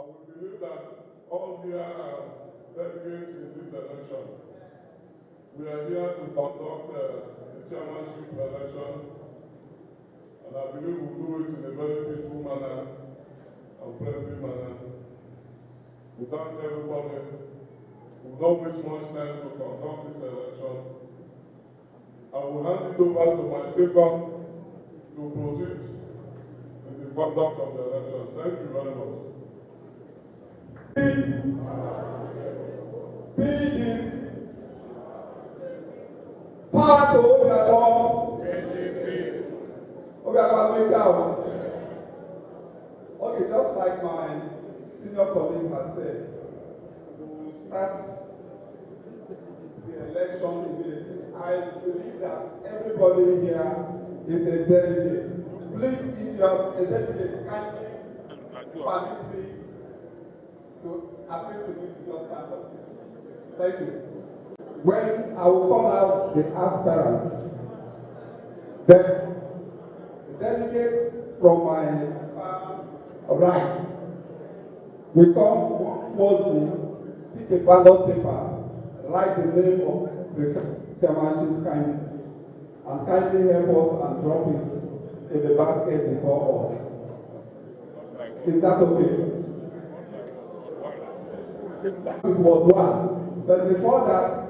we believe that all here are delegates in this election. We are here to conduct the chairmanship election, and I believe we'll do it in a very peaceful manner and friendly manner. We thank everybody. We don't waste much time to conduct this election. I will hand it over to my second to proceed in the conduct of the election. Thank you very much. Power to Uduaghan. Uduaghan make out. Okay, just like my senior colleague has said, we will start the election immediately. I believe that everybody here is a delegate. Please, if you are a delegate, kindly permit me to appeal to you to just stand up. Thank you. When I will call out the aspirants, then the delegates from my right will come closely, pick a ballot paper, write the name of the chairmanship candidate, and kindly help us and drop it in the basket before us. Is that okay? It was one, but before that,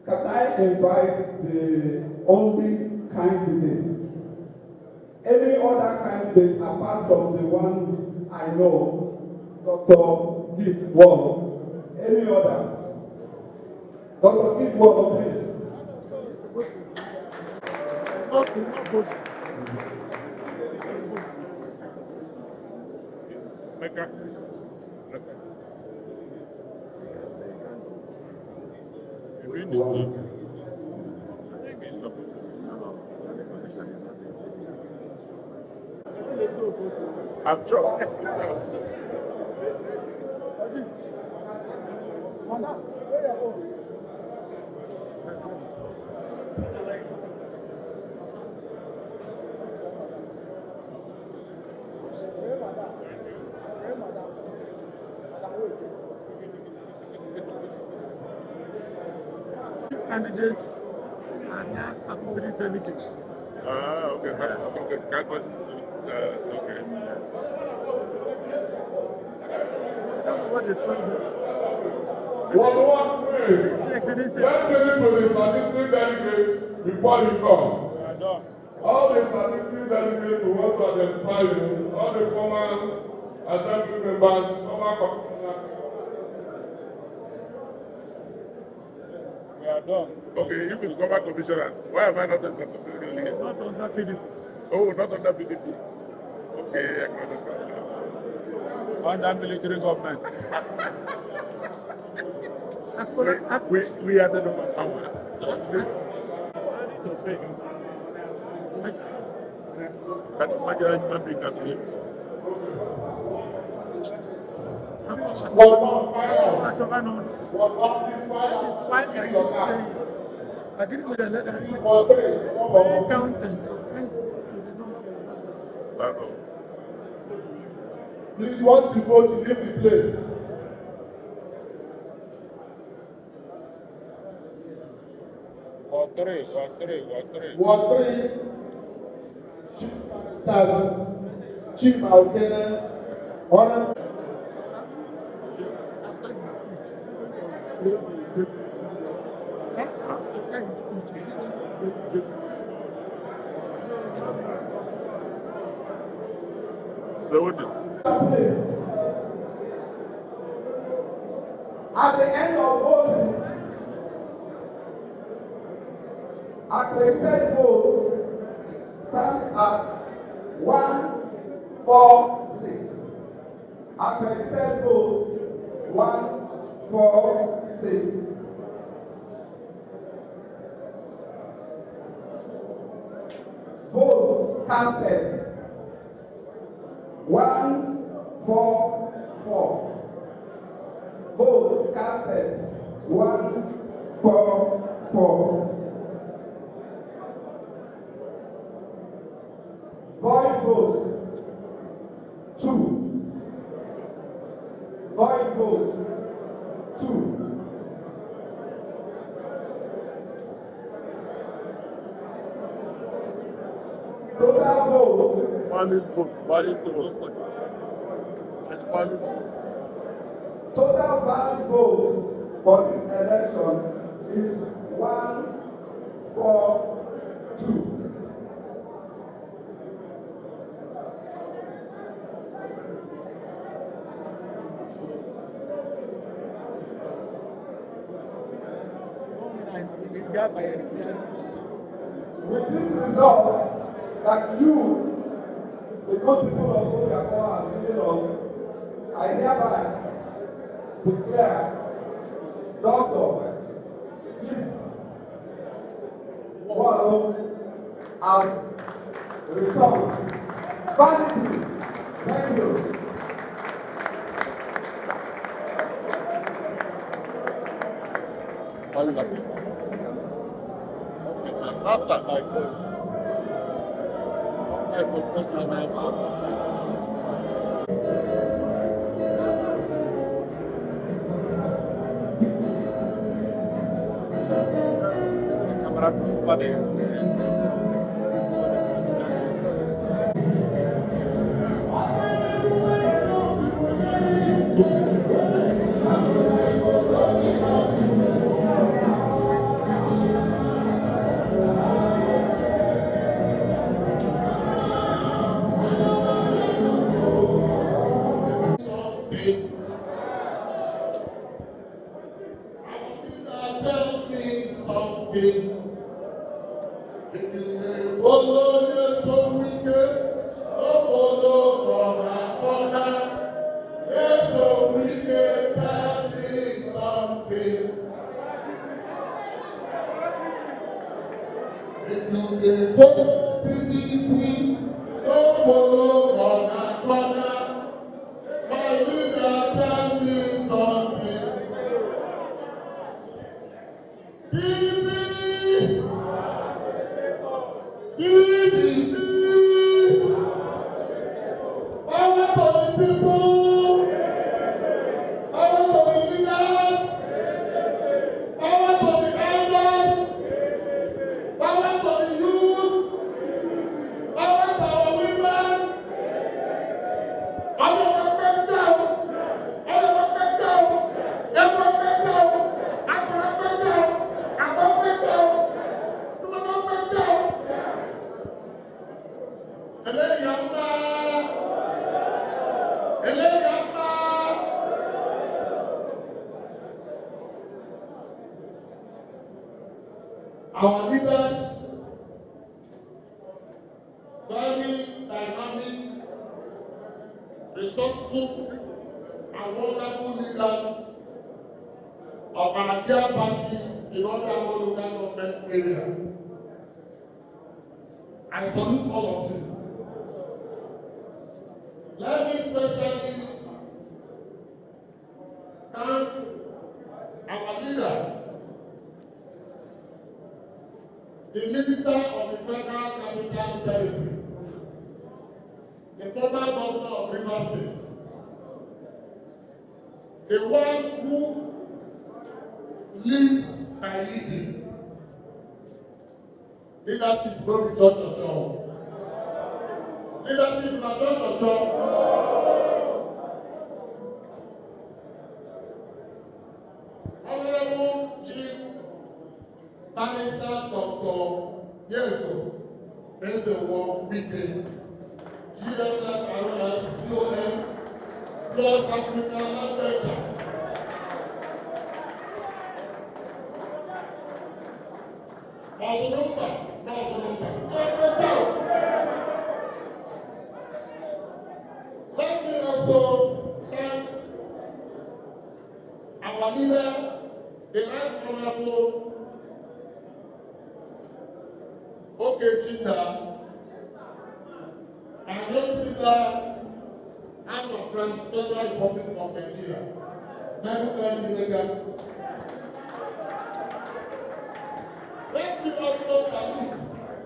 can I invite the only candidate? Any other candidate apart from the one I know, Dr. Gift Wong? Any other? Dr. Gift Wong, please. I'm sure. Candidates and now statutory delegates. Okay. Okay. I don't know what they told them. One minute. Let's listen to the statutory delegates before you come. All the statutory delegates who want to identify you, all the former assembly members, former commissioners. We are done. Okay, you will cover commissioner. Why am I not a statutory delegate? Not on that PDP. Oh, not under PDP. Okay, I can understand. Under military government. We are the number power. I didn't know that counting. Please, once you vote, you leave the place. Ward 3. Chief Minister, Chief Alkene, Honorable. At the end of voting, accredited vote stands at 146. Accredited vote 146. Votes casted 144. Votes casted 144. Void votes 2. total vote. Valid vote. Valid vote. And valid vote. Total valid vote for this election is 142. With this result that you, the good people of Obiako, have given us, I hereby declare Dr. Walo as returned validly. Thank you. After my vote. Tell me something. If you may follow you so wicked, no follow corner. Yes, so wicked, tell me something. If you may follow PDP, no follow corner. My leader, tell me something. Power to the people, power to the leaders, power to the elders, power to the youth, power to our women. Our leaders, very dynamic, resourceful, and wonderful leaders of our dear party in all our local government area. I salute all of you. Let me especially thank our leader, the Minister of the Federal Capital Territory, the former governor of Rivers State, the one who leads by leading. Leadership no be church or church. Leadership na church or church. Honorable Chief Barrister Dr. Yeso Ezewo Wike, GSS Aronas COM plus African Adventure. Let me also thank our leader, the Right Honorable Okechinda, and the leader, House of Friends, Federal Republic of Nigeria. Let me also salute,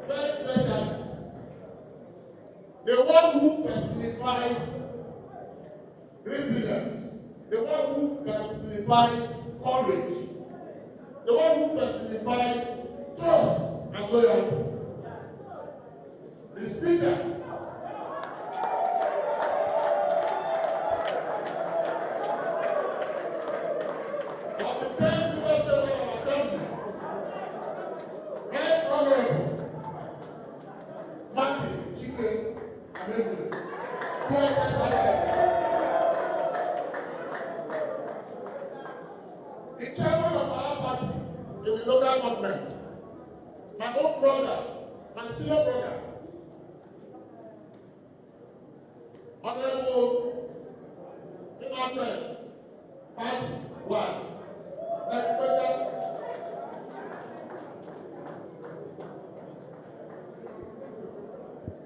very special, the one who personifies resilience, the one who personifies courage, the one who personifies trust and loyalty. The the Speaker. Of the 10th Legislative Assembly, Right Honorable Martin Chike Amegu, the chairman of our party in the local government, my own brother, my senior brother, Honorable Innocent Pro-Wike,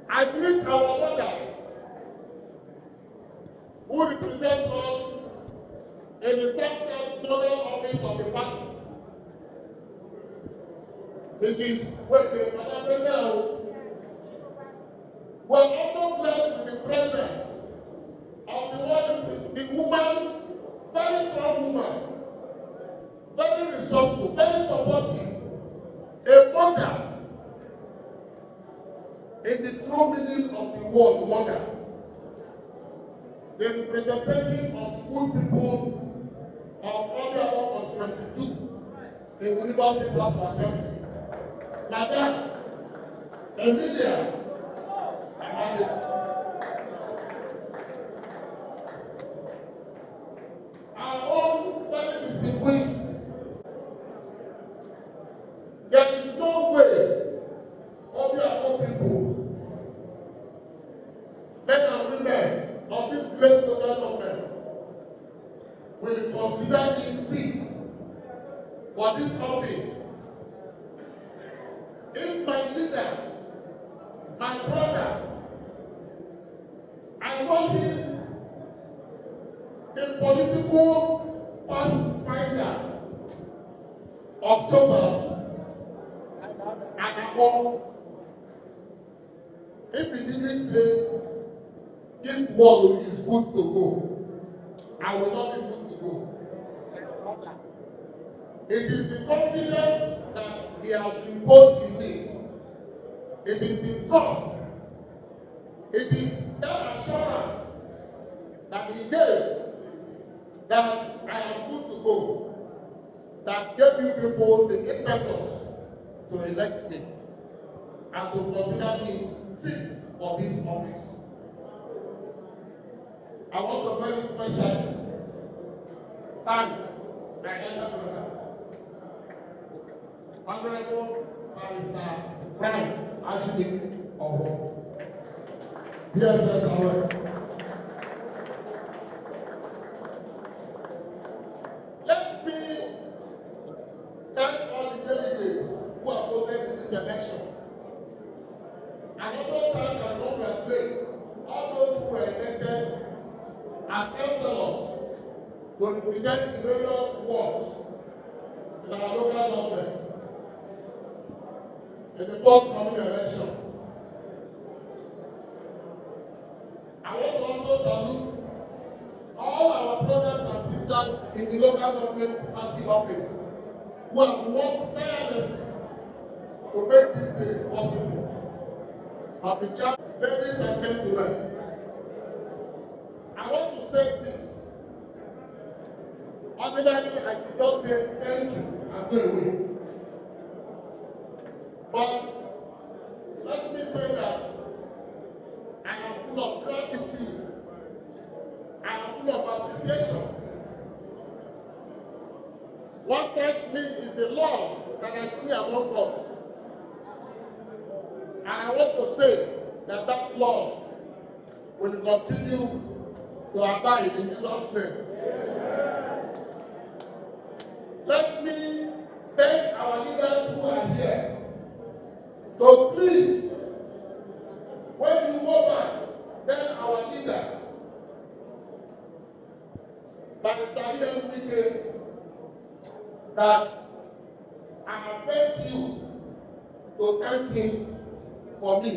I greet our mother who represents us in the South Zonal Office of the party, Mrs. Weke Madam. We are also blessed with the presence of the woman, very strong woman, very resourceful, very supportive, a mother in the true meaning of the word mother, the representative of full people of Obiabo Constituency 2 in the University of Assembly, Madam Emilia Amade. Our own very distinguished. There is no way Obiabo people, men and women of this great local government, will consider me fit for this office if my leader, my brother, I call him the political pathfinder of Toba and Akpoti. If he didn't say, this world is good to go, I will not be good to go. It is the confidence that he has imposed in me. It is the trust. It is that assurance that he gave that I am good to go, that gave you people the impetus to elect me and to consider me fit for this office. I want to very specially thank my elder brother, Honorable Barrister Frank Archibald Oho. Yes, that's all right. Let me thank all the delegates who have voted in this election. And also thank and congratulate all those who were elected as councillors to represent the various wards in our local government in the forthcoming election. I want to also salute all our brothers and sisters in the local government party office who have worked tirelessly to make this day possible. Ladies and gentlemen, I want to say this. Ordinarily, I should just say thank you and go away. But let me say that I am full of gratitude. I am full of appreciation. What strikes me is the love that I see among us. And I want to say that that love will continue to abide in Jesus' name. Let me thank our leaders who are here. So please, when you go back, tell our leader, Barrister Wike, that I have begged you to thank him for me.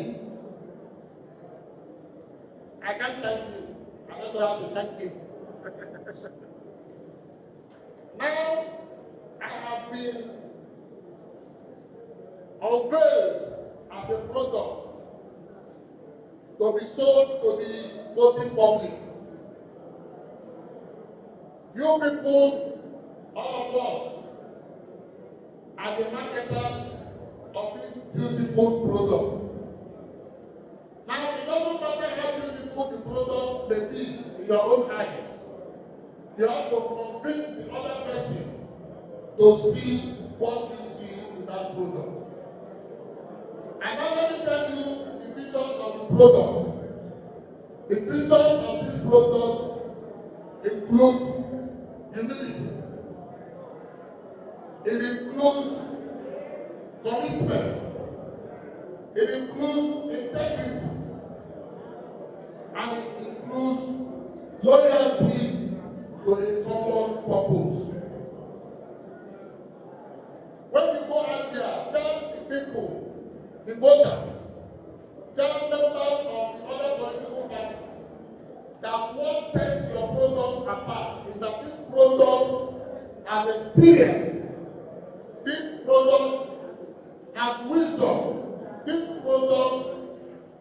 I can't thank you. I don't know how to thank him. Now, I have been unveiled as a product to be sold to the voting public. You people, all of us, are the marketers of this beautiful product. Now, it doesn't matter how beautiful the product may be in your own eyes. You have to convince the other person to see what you see in that product. And now let me tell you the features of the product. The features of this product include humility. It includes commitment. It includes integrity. And it includes loyalty to a common purpose. When you go out there, tell the people, the voters, tell members of the other political parties that what sets your product apart is that this product has experience, this product has wisdom, this product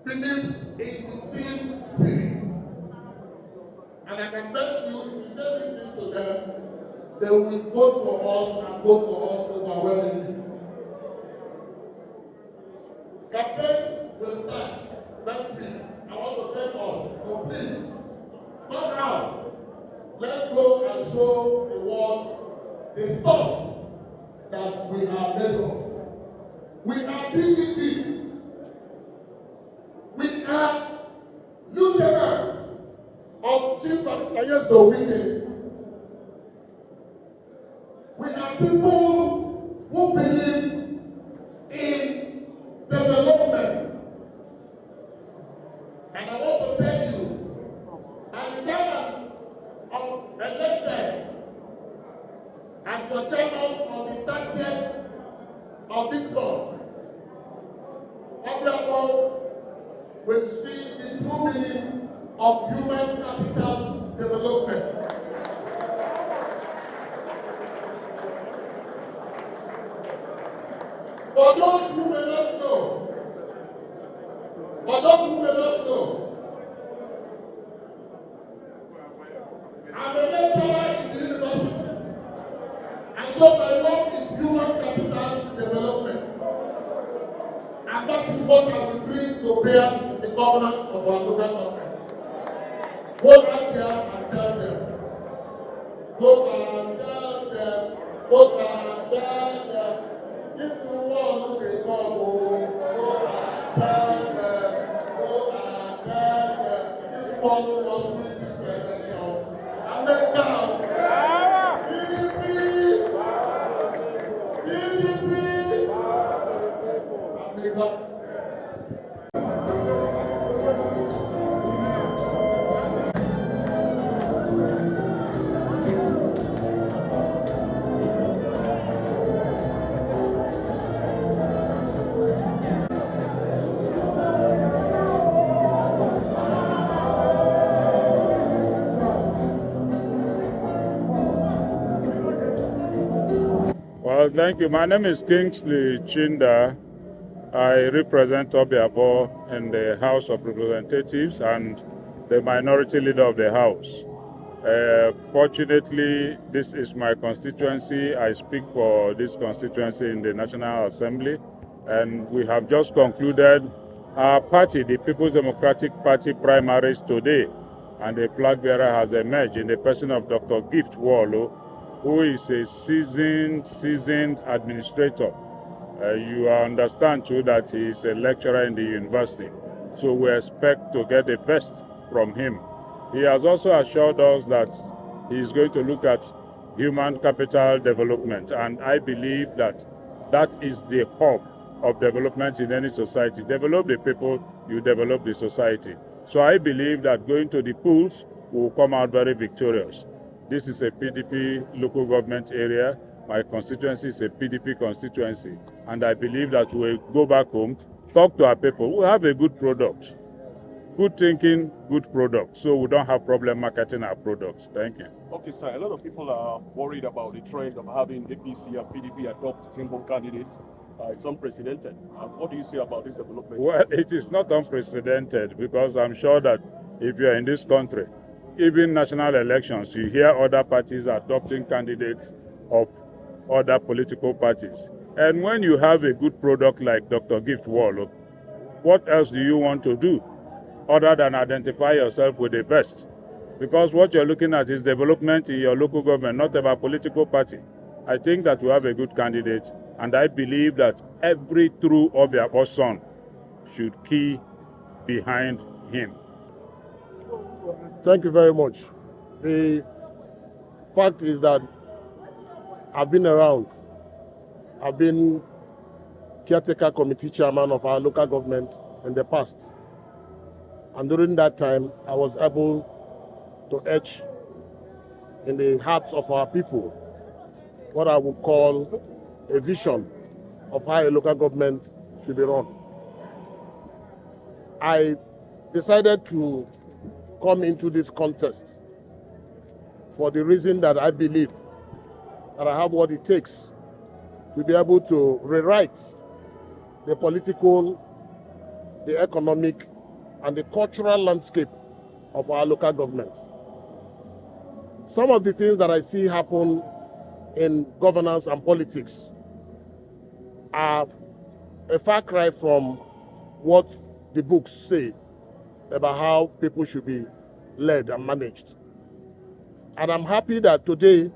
believes in the team spirit. And I can bet you, if you say these things to them, they will vote for us and vote for us overwhelmingly. Campaigns will start next week. I want to tell us, so please, come out. Let's go and show the world the stuff that we are made of. We are PDP. We are lieutenants of Chief Akpoti-Uduaghan. We are people who believe in development. And I want to tell you, at the time I'm elected as your chairman on the 30th of this month, Obiabo will see the true meaning of human capital development. For those who may not know, I'm a lecturer in the university, and so my work is human capital development. And that is what I will bring to bear in the governance of our local government. Go out there and tell them. Go and tell them. Go and tell them. If you want to become, go and tell them. Go and tell them. If you want to must win this election, and then down. PDP. America. Well, thank you. My name is Kingsley Chinda. I represent Obiabo in the House of Representatives and the minority leader of the House. Fortunately, this is my constituency. I speak for this constituency in the National Assembly, and we have just concluded our party, the People's Democratic Party primaries today, and the flag bearer has emerged in the person of Dr. Gift Wallo, who is a seasoned administrator. You understand too that he is a lecturer in the university, so we expect to get the best from him. He has also assured us that he is going to look at human capital development, and I believe that that is the hub of development in any society. Develop the people, you develop the society. So I believe that going to the polls will come out very victorious. This is a PDP local government area. My constituency is a PDP constituency, and I believe that we'll go back home, talk to our people. We have a good product. Good thinking, good product. So we don't have problem marketing our products. Thank you. Okay, sir. A lot of people are worried about the trend of having APC and PDP adopt single candidates. It's unprecedented. What do you say about this development? Well, it is not unprecedented because I'm sure that if you're in this country, even national elections, you hear other parties adopting candidates of other political parties. And when you have a good product like Dr. Gift Wall, what else do you want to do other than identify yourself with the best? Because what you're looking at is development in your local government, not about political party. I think that we have a good candidate, and I believe that every true Obiakpo son should key behind him. Thank you very much. The fact is that I've been around. I've been caretaker committee chairman of our local government in the past. And during that time, I was able to etch in the hearts of our people what I would call a vision of how a local government should be run. I decided to come into this contest for the reason that I believe that I have what it takes to be able to rewrite the political, the economic, and the cultural landscape of our local government. Some of the things that I see happen in governance and politics are a far cry from what the books say about how people should be led and managed. And I'm happy that today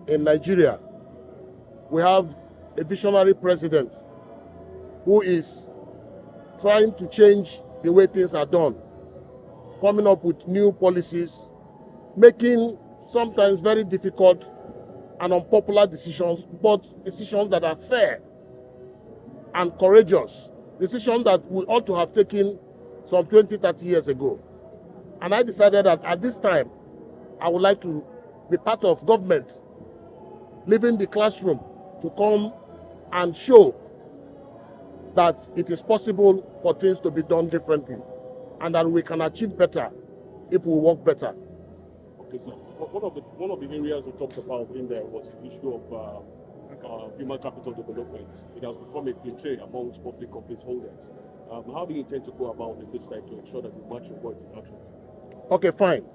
in Nigeria, we have a visionary president who is trying to change the way things are done, coming up with new policies, making sometimes very difficult and unpopular decisions, but decisions that are fair and courageous, decisions that we ought to have taken some 20, 30 years ago. And I decided that at this time, I would like to be part of government, leaving the classroom to come and show that it is possible for things to be done differently and that we can achieve better if we work better. Okay, so one of the areas we talked about in there was the issue of human capital development. It has become a cliche amongst public office holders. How do you intend to go about in this time to ensure that you match your words in actions? Okay, fine.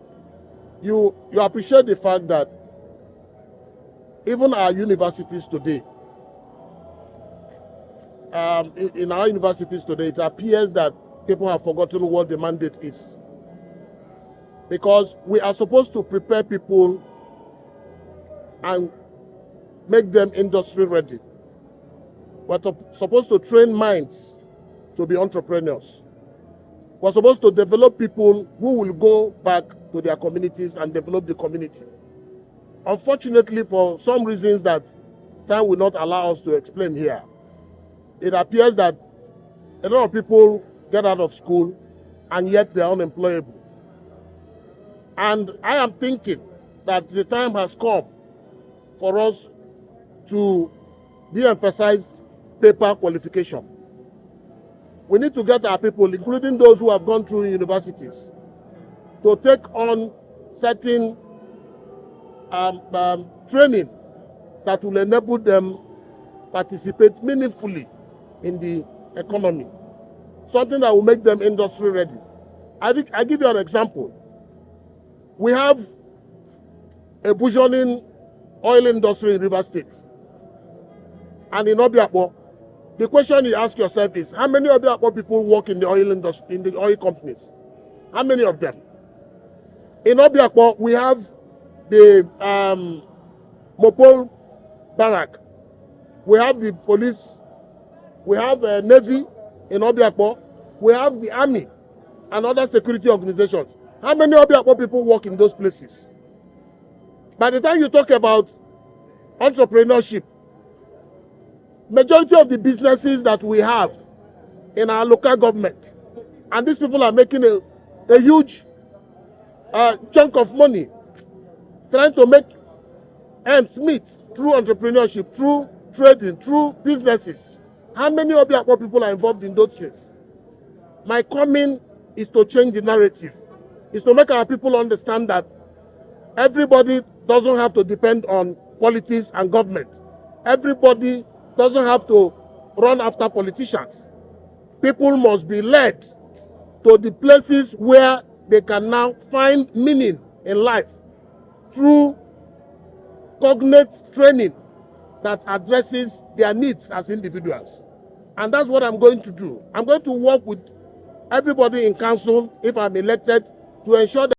You appreciate the fact that even our universities today, in our universities today, it appears that people have forgotten what the mandate is. Because we are supposed to prepare people and make them industry ready. We're supposed to train minds to be entrepreneurs. We're supposed to develop people who will go back to their communities and develop the community. Unfortunately, for some reasons that time will not allow us to explain here, it appears that a lot of people get out of school and yet they're unemployable. And I am thinking that the time has come for us to de-emphasize paper qualification. We need to get our people, including those who have gone through universities, to take on certain training that will enable them participate meaningfully in the economy. Something that will make them industry ready. I give you an example. We have a burgeoning oil industry in River State. And in Obiakpo, the question you ask yourself is, how many Obiakpo people work in the oil industry, in the oil companies? How many of them? In Obiakpo, we have the Mopol Barrack. We have the police. We have Navy in Obiakpo. We have the Army and other security organizations. How many Obiakpo people work in those places? By the time you talk about entrepreneurship, majority of the businesses that we have in our local government, and these people are making a huge chunk of money trying to make ends meet through entrepreneurship, through trading, through businesses. How many Obiakpo people are involved in those things? My coming is to change the narrative. Is to make our people understand that everybody doesn't have to depend on politics and government. Everybody doesn't have to run after politicians. People must be led to the places where they can now find meaning in life through cognate training that addresses their needs as individuals. And that's what I'm going to do. I'm going to work with everybody in council, if I'm elected, to ensure that